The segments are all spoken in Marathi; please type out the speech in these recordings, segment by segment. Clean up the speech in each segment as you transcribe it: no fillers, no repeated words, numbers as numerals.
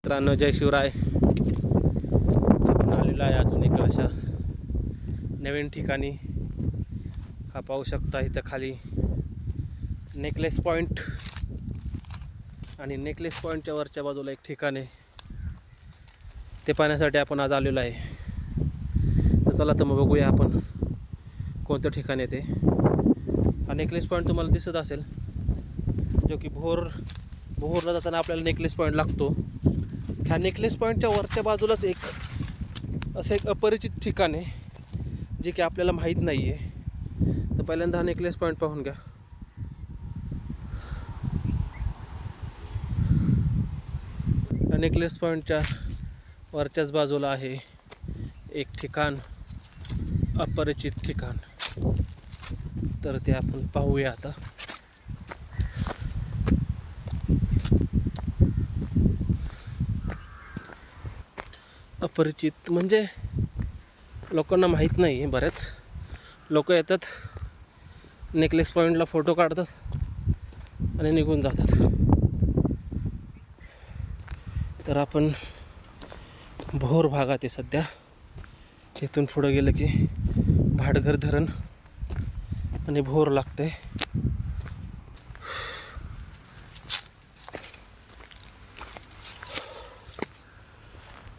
मित्रांनो, जय शिवराय. आलेला आहे अजून एक अशा नवीन ठिकाणी. हा पाहू शकता इथं खाली नेकलेस पॉईंट आणि नेकलेस पॉईंटच्या वरच्या बाजूला एक ठिकाण आहे. ते पाहण्यासाठी आपण आज आलेलो आहे. तर चला तर मग बघूया आपण कोणतं ठिकाण आहे ते. हा नेकलेस पॉईंट तुम्हाला दिसत असेल, जो की भोरला जाताना आपल्याला नेकलेस पॉईंट लागतो. ह्या नेकलेस पॉईंटच्या वरच्या बाजूलाच असं एक अपरिचित ठिकाण आहे, जे की आपल्याला माहीत नाही आहे. तर पहिल्यांदा हा नेकलेस पॉईंट पाहून घ्या. या नेकलेस पॉईंटच्या वरच्याच बाजूला आहे एक ठिकाण, अपरिचित ठिकाण. तर ते आपण पाहूया आता. अपरिचित म्हणजे लोकांना माहीत नाही आहे. बरेच लोक येतात, नेकलेस पॉईंटला फोटो काढतात आणि निघून जातात. तर आपण भोर भागात आहे सध्या. इथून पुढं गेलं की भाटघर धरण आणि भोर लागते.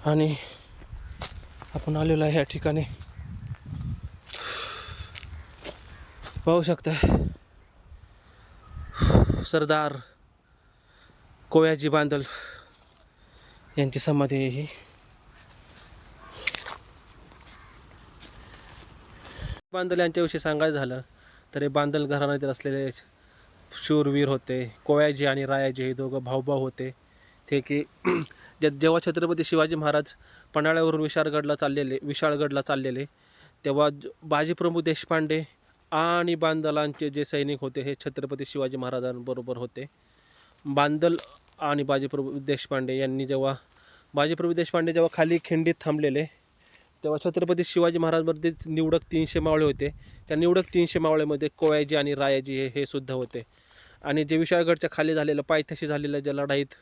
आणि आपण आलेलो आहे या ठिकाणी. पाहू शकता, सरदार कोयाजी बांदल यांची समाधी आहे ही. बांदल यांच्याविषयी सांगायचं झालं तर हे बांदल घराण्यातील असलेले शूरवीर होते. कोयाजी आणि रायाजी हे दोघं भाऊभाऊ होते. ते की जेव्हा छत्रपती शिवाजी महाराज पन्हाळ्यावरून विशाळगडला चाललेले तेव्हा बाजीप्रभू देशपांडे आणि बांदलांचे जे सैनिक होते हे छत्रपती शिवाजी महाराजांबरोबर होते. बांदल आणि बाजीप्रभू देशपांडे जेव्हा खाली खिंडीत थांबलेले, तेव्हा छत्रपती शिवाजी महाराजांमध्ये निवडक 300 मावळे होते. त्या निवडक 300 मावळेमध्ये कोयाजी आणि रायाजी हे सुद्धा होते. आणि जे विशाळगडच्या खाली झालेलं, पायथ्याशी झालेल्या ज्या लढाईत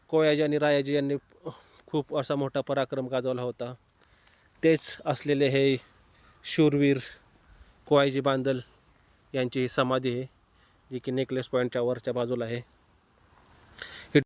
कोयाजी आणि रायाजी यांनी खूप असा मोठा पराक्रम गाजवला होता, तेच असलेले हे शूरवीर कोयाजी बांदल यांची ही समाधी आहे, जी की नेकलेस पॉईंटच्या वरच्या बाजूला आहे.